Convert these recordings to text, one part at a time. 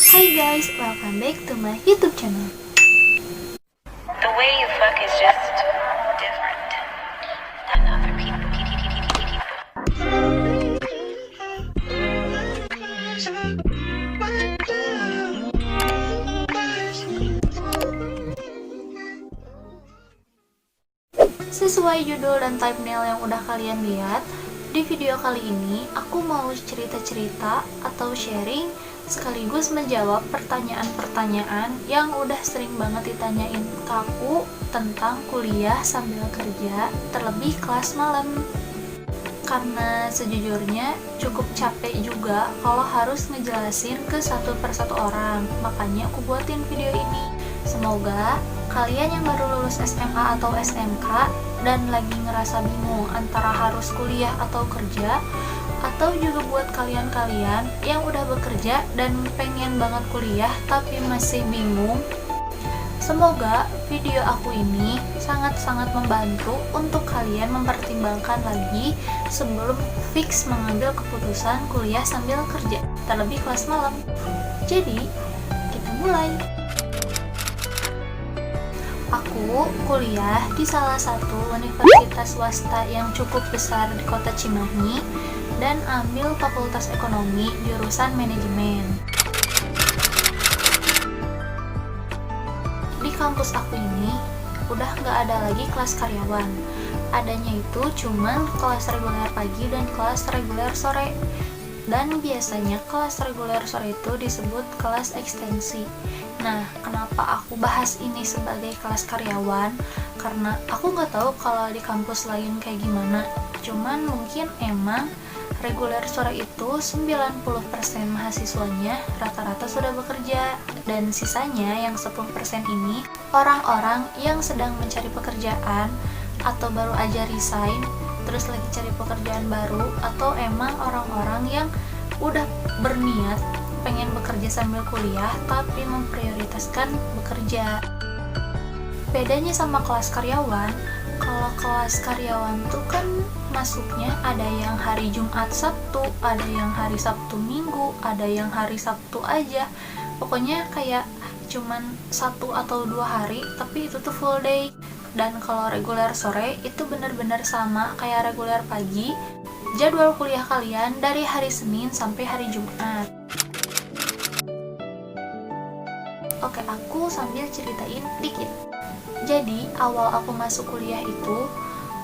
Hi guys, welcome back to my YouTube channel. The way you fuck is just different than other people. Sesuai judul dan thumbnail yang udah kalian lihat, di video kali ini aku mau cerita-cerita atau sharing sekaligus menjawab pertanyaan-pertanyaan yang udah sering banget ditanyain ke aku tentang kuliah sambil kerja, terlebih kelas malam. Karena sejujurnya cukup capek juga kalau harus ngejelasin ke satu persatu orang, makanya aku buatin video ini. Semoga kalian yang baru lulus SMA atau SMK dan lagi ngerasa bingung antara harus kuliah atau kerja, atau juga buat kalian-kalian yang udah bekerja dan pengen banget kuliah tapi masih bingung, semoga video aku ini sangat-sangat membantu untuk kalian mempertimbangkan lagi sebelum fix mengambil keputusan kuliah sambil kerja, terlebih kelas malam. Jadi, kita mulai. Aku kuliah di salah satu universitas swasta yang cukup besar di kota Cimahi dan ambil fakultas ekonomi jurusan manajemen. Di kampus aku ini udah nggak ada lagi kelas karyawan, adanya itu cuman kelas reguler pagi dan kelas reguler sore. Dan biasanya kelas reguler sore itu disebut kelas ekstensi. Nah, kenapa aku bahas ini sebagai kelas karyawan? Karena aku nggak tahu kalau di kampus lain kayak gimana. Cuman mungkin emang reguler sore itu 90% mahasiswanya rata-rata sudah bekerja, dan sisanya yang 10% ini orang-orang yang sedang mencari pekerjaan atau baru aja resign terus lagi cari pekerjaan baru, atau emang orang-orang yang udah berniat pengen bekerja sambil kuliah tapi memprioritaskan bekerja. Bedanya sama kelas karyawan, kalau kelas karyawan tuh kan masuknya ada yang hari Jumat Sabtu, ada yang hari Sabtu Minggu, ada yang hari Sabtu aja. Pokoknya kayak cuman 1 atau 2 hari, tapi itu tuh full day. Dan kalau reguler sore itu benar-benar sama kayak reguler pagi. Jadwal kuliah kalian dari hari Senin sampai hari Jumat. Oke, aku sambil ceritain dikit. Jadi, awal aku masuk kuliah itu,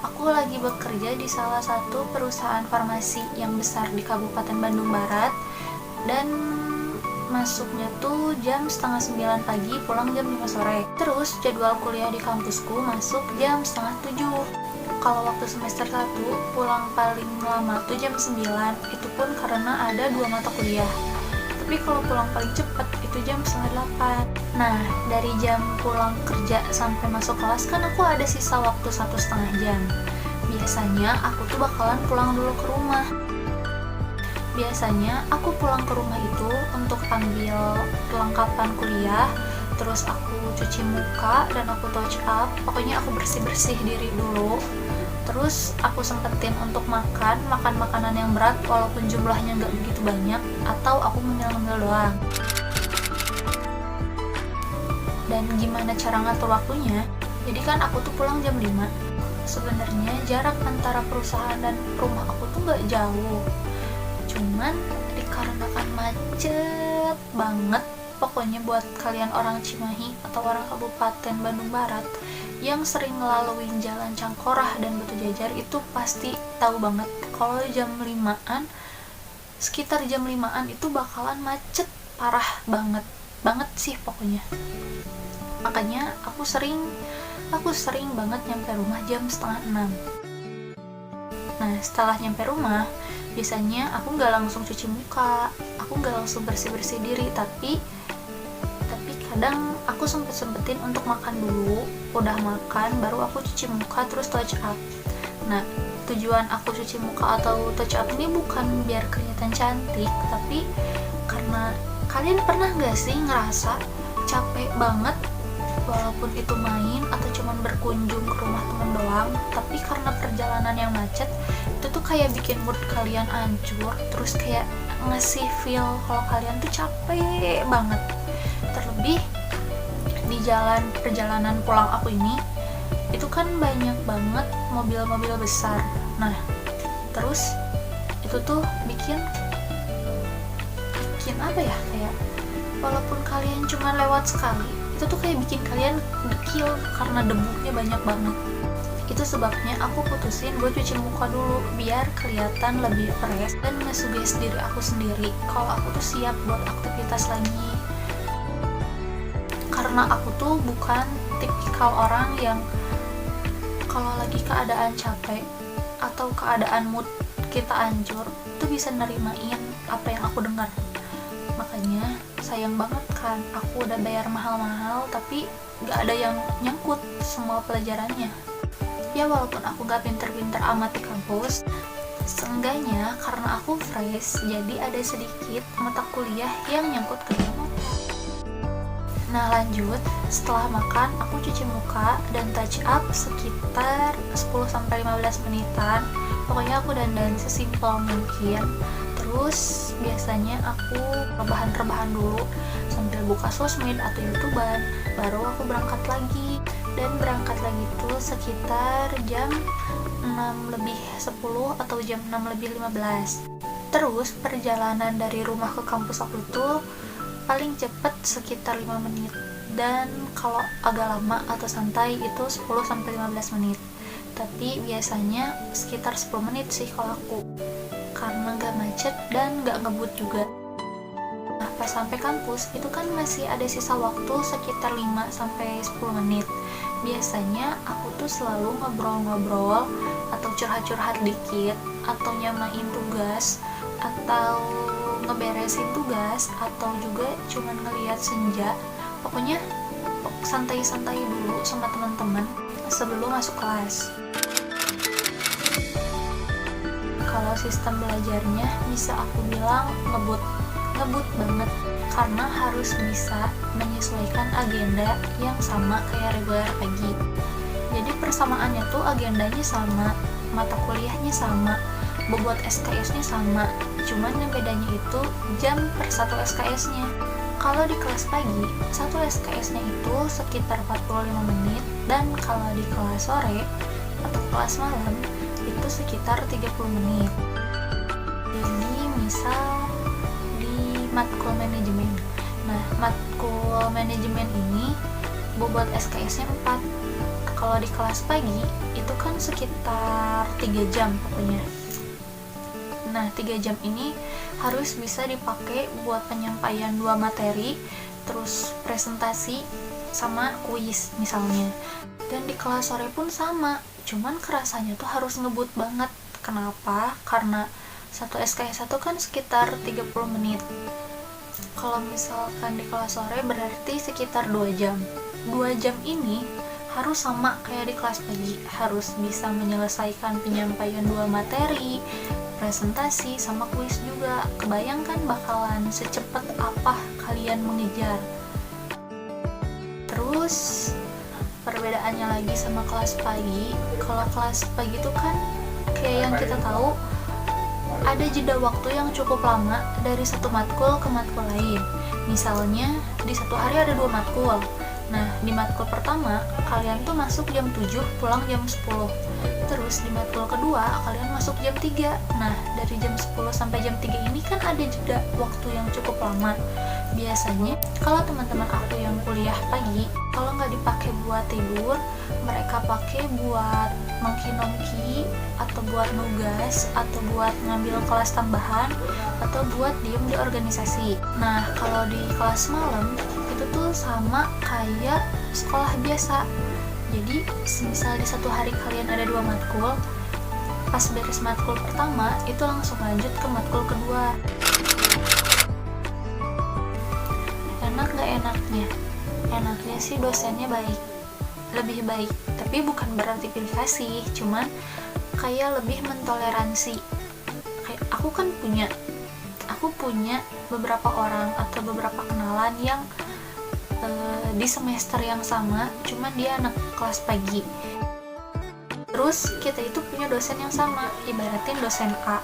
aku lagi bekerja di salah satu perusahaan farmasi yang besar di Kabupaten Bandung Barat, dan masuknya tuh jam 8:30 pagi, pulang jam 5 sore. Terus jadwal kuliah di kampusku masuk jam 6:30. Kalau waktu semester 1 pulang paling lama tuh jam 9, itu pun karena ada 2 mata kuliah. Tapi kalau pulang paling cepat itu jam 7:30. Nah, dari jam pulang kerja sampai masuk kelas kan aku ada sisa waktu 1,5 jam. Biasanya aku tuh bakalan pulang dulu ke rumah. Biasanya aku pulang ke rumah itu untuk ambil perlengkapan kuliah, terus aku cuci muka dan aku touch up. Pokoknya aku bersih-bersih diri dulu. Terus aku sempetin untuk makan makanan yang berat walaupun jumlahnya nggak begitu banyak, atau aku ngemil-ngemil doang. Dan gimana cara ngatur waktunya? Jadi kan aku tuh pulang jam 5. Sebenarnya jarak antara perusahaan dan rumah aku tuh nggak jauh. Cuman dikarenakan macet banget, pokoknya buat kalian orang Cimahi atau orang Kabupaten Bandung Barat yang sering ngelaluin jalan Cangkorah dan Batu Jajar itu pasti tahu banget kalau jam 5-an, sekitar jam 5-an itu bakalan macet parah banget sih pokoknya. Makanya aku sering banget nyampe rumah jam 5:30. Nah, setelah nyampe rumah, biasanya aku nggak langsung cuci muka, aku nggak langsung bersih-bersih diri, tapi kadang aku sempetin untuk makan dulu. Udah makan, baru aku cuci muka terus touch up. Nah, tujuan aku cuci muka atau touch up ini bukan biar kelihatan cantik, tapi karena kalian pernah nggak sih ngerasa capek banget walaupun itu main atau cuman berkunjung ke rumah temen doang, tapi karena perjalanan yang macet itu tuh kayak bikin mood kalian hancur, terus kayak ngasih feel kalau kalian tuh capek banget. Terlebih di perjalanan pulang aku ini itu kan banyak banget mobil-mobil besar. Nah, terus itu tuh bikin apa ya, kayak walaupun kalian cuma lewat sekali, itu tuh kayak bikin kalian dekil karena debunya banyak banget. Itu sebabnya aku putusin gue cuci muka dulu biar kelihatan lebih fresh dan nge-suggest diri aku sendiri kalau aku tuh siap buat aktivitas lagi. Karena aku tuh bukan tipikal orang yang kalau lagi keadaan capek atau keadaan mood kita hancur itu bisa nerimain apa yang aku dengar. Makanya sayang banget kan, aku udah bayar mahal-mahal tapi gak ada yang nyangkut semua pelajarannya. Ya walaupun aku gak pinter-pinter amat di kampus, seenggaknya karena aku fresh jadi ada sedikit mata kuliah yang nyangkut ke dalam. Nah lanjut, setelah makan aku cuci muka dan touch up sekitar 10-15 menitan. Pokoknya aku dandan sesimpel mungkin. Terus biasanya aku rebahan dulu sambil buka sosmed atau youtuber, baru aku berangkat lagi. Dan berangkat lagi tuh sekitar jam 6:10 atau jam 6:15. Terus perjalanan dari rumah ke kampus aku tuh paling cepet sekitar 5 menit, dan kalau agak lama atau santai itu 10-15 menit. Tapi biasanya sekitar 10 menit sih kalau aku, karena gak macet dan gak ngebut juga. Nah pas sampai kampus itu kan masih ada sisa waktu sekitar 5-10 menit. Biasanya aku tuh selalu ngobrol-ngobrol atau curhat-curhat dikit, atau nyamain tugas, atau ngeberesin tugas, atau juga cuman ngeliat senja. Pokoknya santai-santai dulu sama teman-teman sebelum masuk kelas. Kalau sistem belajarnya bisa aku bilang ngebut banget, karena harus bisa menyesuaikan agenda yang sama kayak reguler pagi. Jadi persamaannya tuh agendanya sama, mata kuliahnya sama, bobot SKS-nya sama, cuman yang bedanya itu jam per satu SKS-nya. Kalau di kelas pagi, satu SKS-nya itu sekitar 45 menit, dan kalau di kelas sore atau kelas malam itu sekitar 30 menit. Jadi misal di matkul manajemen. Nah, matkul manajemen ini bobot SKS-nya 4. Kalau di kelas pagi itu kan sekitar 3 jam pokoknya. Nah, 3 jam ini harus bisa dipakai buat penyampaian 2 materi, terus presentasi sama kuis misalnya. Dan di kelas sore pun sama, cuman kerasanya tuh harus ngebut banget. Kenapa? Karena satu SKS 1 kan sekitar 30 menit. Kalau misalkan di kelas sore berarti sekitar 2 jam. 2 jam ini harus sama kayak di kelas pagi, harus bisa menyelesaikan penyampaian 2 materi, presentasi, sama kuis juga. Kebayangkan bakalan secepat apa kalian mengejar. Terus perbedaannya lagi sama kelas pagi, kalau kelas pagi itu kan kayak yang kita tahu ada jeda waktu yang cukup lama dari satu matkul ke matkul lain. Misalnya di satu hari ada 2 matkul. Nah, di matkul pertama kalian tuh masuk jam 7, pulang jam 10. Terus di matkul kedua kalian masuk jam 3. Nah, dari jam 10 sampai jam 3 ini kan ada jeda waktu yang cukup lama. Biasanya kalau teman-teman aku yang kuliah pagi, kalau nggak dipakai buat tidur, mereka pakai buat nongki-nongki, atau buat nugas, atau buat ngambil kelas tambahan, atau buat diem di organisasi. Nah, kalau di kelas malam itu tuh sama kayak sekolah biasa. Jadi misal di satu hari kalian ada 2 matkul, pas beres matkul pertama itu langsung lanjut ke matkul kedua. Enak gak enaknya? Enaknya sih dosennya baik, lebih baik, tapi bukan berarti pilih kasih, cuman kayak lebih mentoleransi. Kayak aku punya beberapa orang atau beberapa kenalan yang di semester yang sama, cuman dia anak kelas pagi. Terus kita itu punya dosen yang sama, ibaratin dosen A.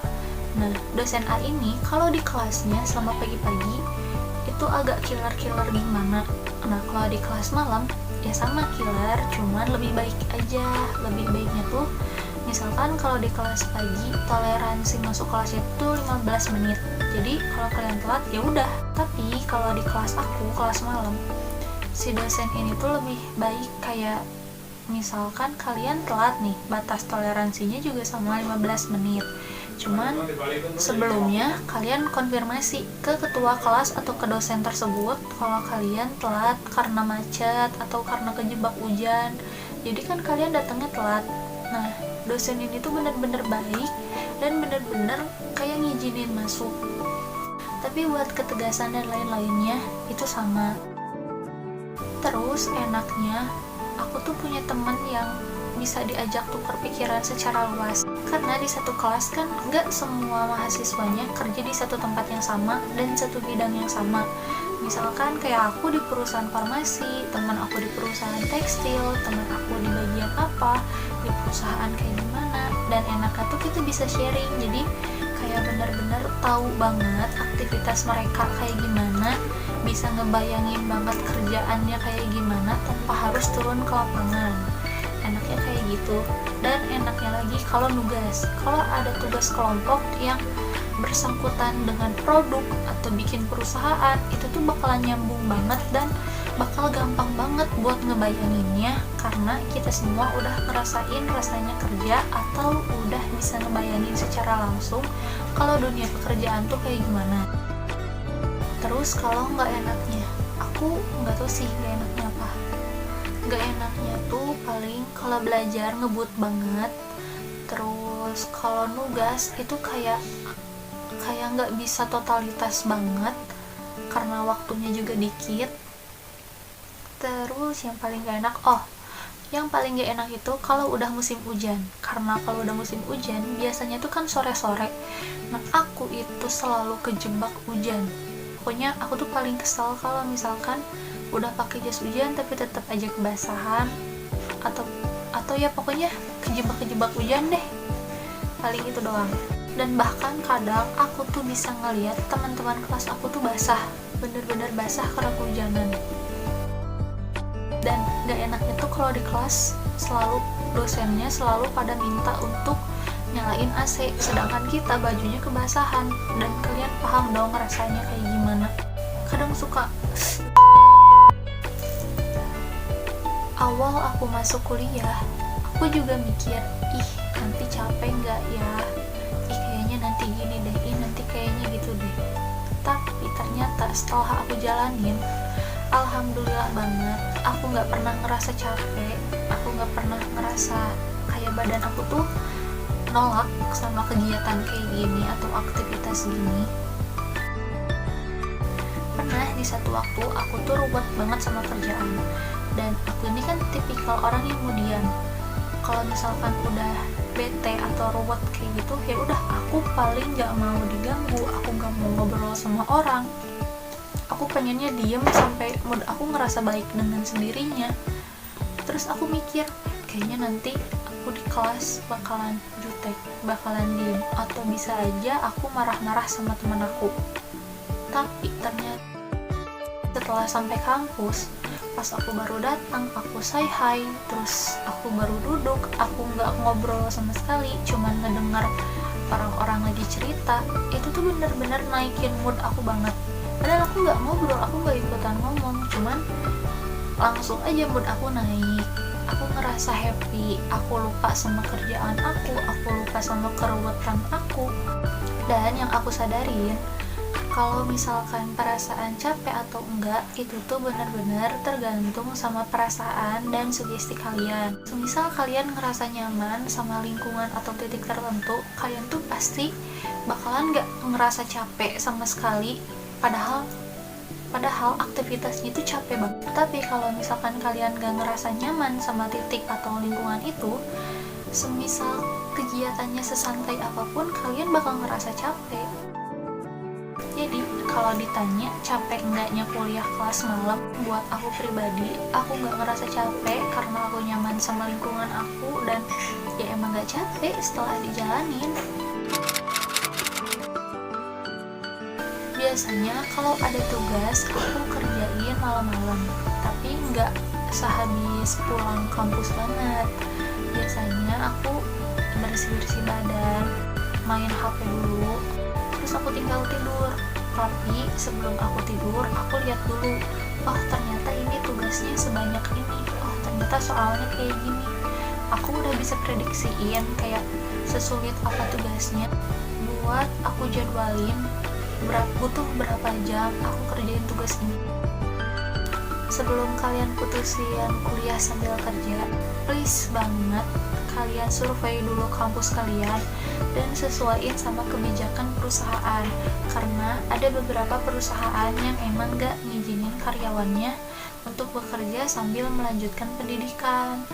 Nah, dosen A ini kalau di kelasnya selama pagi-pagi itu agak killer-killer gimana. Nah, kalau di kelas malam ya sama killer, cuman lebih baik aja. Lebih baiknya tuh misalkan kalau di kelas pagi toleransi masuk kelas itu 15 menit. Jadi kalau kalian telat ya udah. Tapi kalau di kelas aku, kelas malam, si dosen ini tuh lebih baik kayak misalkan kalian telat nih, batas toleransinya juga sama 15 menit. Cuman sebelumnya kalian konfirmasi ke ketua kelas atau ke dosen tersebut kalau kalian telat karena macet atau karena kejebak hujan. Jadi kan kalian datangnya telat. Nah, dosen ini tuh bener-bener baik dan bener-bener kayak ngizinin masuk. Tapi buat ketegasan dan lain-lainnya itu sama. Terus enaknya aku tuh punya temen yang bisa diajak tukar pikiran secara luas, karena di satu kelas kan nggak semua mahasiswanya kerja di satu tempat yang sama dan satu bidang yang sama. Misalkan kayak aku di perusahaan farmasi, teman aku di perusahaan tekstil, teman aku di bagian apa, di perusahaan kayak gimana. Dan enaknya tuh kita bisa sharing, jadi kayak benar-benar tahu banget aktivitas mereka kayak gimana, bisa ngebayangin banget kerjaannya kayak gimana tanpa harus turun ke lapangan. Enaknya kayak gitu. Dan enaknya lagi kalau nugas, kalau ada tugas kelompok yang bersangkutan dengan produk atau bikin perusahaan, itu tuh bakalan nyambung banget dan bakal gampang banget buat ngebayanginnya, karena kita semua udah ngerasain rasanya kerja atau udah bisa ngebayangin secara langsung kalau dunia pekerjaan tuh kayak gimana. Terus kalau nggak enaknya, aku nggak tahu sih nggak enaknya apa. Nggak enaknya tuh paling kalau belajar ngebut banget. Terus kalau nugas itu kayak nggak bisa totalitas banget karena waktunya juga dikit. Terus yang paling gak enak, yang paling gak enak itu kalau udah musim hujan, karena kalau udah musim hujan biasanya tuh kan sore-sore. Nah, aku itu selalu kejebak hujan. Pokoknya aku tuh paling kesal kalau misalkan udah pakai jas hujan tapi tetap aja kebasahan, atau ya pokoknya kejebak hujan deh. Paling itu doang. Dan bahkan kadang aku tuh bisa ngeliat teman-teman kelas aku tuh basah, bener-bener basah karena kehujanan. Dan gak enaknya tuh kalau di kelas dosennya selalu pada minta untuk nyalain AC, sedangkan kita bajunya kebasahan. Dan kalian paham dong rasanya kayak gimana. Kadang suka awal aku masuk kuliah, aku juga mikir, nanti capek nggak ya, kayaknya nanti gini deh, nanti kayaknya gitu deh. Tapi ternyata setelah aku jalanin, alhamdulillah banget, aku nggak pernah ngerasa capek, aku nggak pernah ngerasa kayak badan aku tuh nolak sama kegiatan kayak gini atau aktivitas gini. Pernah di satu waktu aku tuh ruwet banget sama kerjaan, dan aku ini kan tipikal orang yang kemudian kalau misalkan udah bete atau ruwet kayak gitu, ya udah aku paling nggak mau diganggu, aku nggak mau ngobrol sama orang, aku pengennya diem sampai mood aku ngerasa baik dengan sendirinya. Terus aku mikir, kayaknya nanti aku di kelas bakalan jutek, bakalan diem, atau bisa aja aku marah-marah sama teman aku. Tapi ternyata setelah sampai kampus, pas aku baru datang, aku say hi, terus aku baru duduk, aku nggak ngobrol sama sekali, cuman ngedengar orang-orang lagi cerita, itu tuh bener-bener naikin mood aku banget. Padahal aku nggak ngobrol, aku nggak ikutan ngomong, cuman langsung aja mood aku naik, aku ngerasa happy, aku lupa sama kerjaan aku lupa sama keruwetan aku. Dan yang aku sadarin, kalau misalkan perasaan capek atau enggak, itu tuh benar-benar tergantung sama perasaan dan sugesti kalian. Misal kalian ngerasa nyaman sama lingkungan atau titik tertentu, kalian tuh pasti bakalan nggak ngerasa capek sama sekali, padahal aktivitasnya itu capek banget. Tapi kalau misalkan kalian gak ngerasa nyaman sama titik atau lingkungan itu, semisal kegiatannya sesantai apapun, kalian bakal ngerasa capek. Jadi kalau ditanya capek enggaknya kuliah kelas malam, buat aku pribadi, aku gak ngerasa capek karena aku nyaman sama lingkungan aku, dan ya emang gak capek setelah dijalanin. Biasanya kalau ada tugas aku kerjain malam-malam, tapi nggak sehabis pulang kampus banget. Biasanya aku bersih-bersih badan, main HP dulu, terus aku tinggal tidur. Tapi sebelum aku tidur, aku lihat dulu, oh ternyata ini tugasnya sebanyak ini, oh ternyata soalnya kayak gini. Aku udah bisa prediksiin kayak sesulit apa tugasnya, buat aku jadwalin butuh berapa jam aku kerjain tugas ini. Sebelum kalian putusin kuliah sambil kerja, please banget kalian survei dulu kampus kalian dan sesuaiin sama kebijakan perusahaan, karena ada beberapa perusahaan yang emang gak ngizinin karyawannya untuk bekerja sambil melanjutkan pendidikan.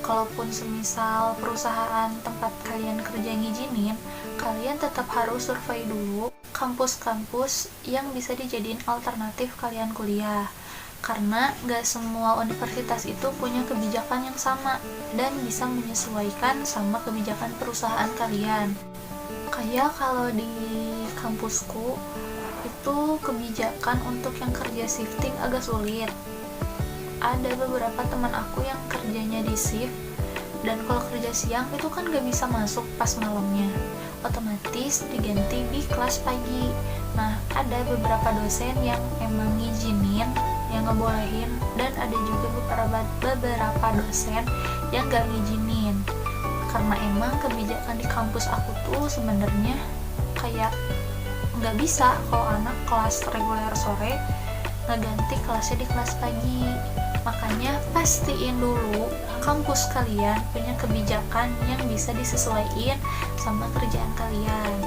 Kalaupun semisal perusahaan tempat kalian kerja ngizinin, kalian tetap harus survei dulu kampus-kampus yang bisa dijadiin alternatif kalian kuliah, karena gak semua universitas itu punya kebijakan yang sama dan bisa menyesuaikan sama kebijakan perusahaan kalian. Kayak kalau di kampusku itu kebijakan untuk yang kerja shifting agak sulit. Ada beberapa teman aku yang kerjanya di shift, dan kalau kerja siang itu kan gak bisa masuk pas malamnya, otomatis diganti di kelas pagi. Nah, ada beberapa dosen yang emang ngizinin, yang ngebolehin, dan ada juga beberapa dosen yang gak ngizinin, karena emang kebijakan di kampus aku tuh sebenarnya kayak gak bisa kalau anak kelas reguler sore ngeganti kelasnya di kelas pagi. Makanya pastiin dulu kampus kalian punya kebijakan yang bisa disesuaikan sama kerjaan kalian.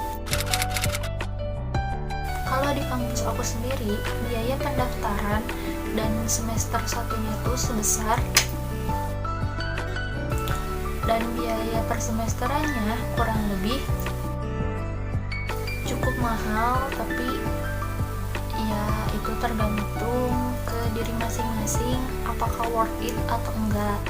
Kalau di kampus aku sendiri, biaya pendaftaran dan semester satunya tuh sebesar, dan biaya per semesterannya kurang lebih cukup mahal, tapi ya itu tergantung ke diri masing-masing apakah worth it atau enggak.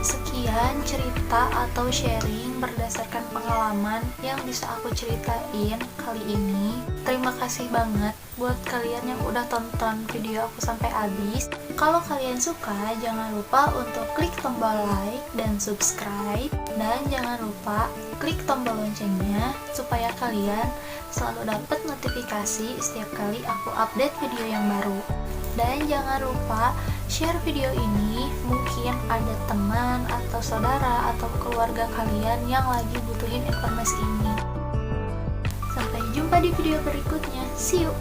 Sekian cerita atau sharing berdasarkan pengalaman yang bisa aku ceritain kali ini. Terima kasih banget buat kalian yang udah tonton video aku sampai habis. Kalau kalian suka, jangan lupa untuk klik tombol like dan subscribe, dan jangan lupa klik tombol loncengnya supaya kalian selalu dapat notifikasi setiap kali aku update video yang baru. Dan jangan lupa share video ini, mungkin ada teman atau saudara atau keluarga kalian yang lagi butuhin informasi ini. Sampai jumpa di video berikutnya. See you.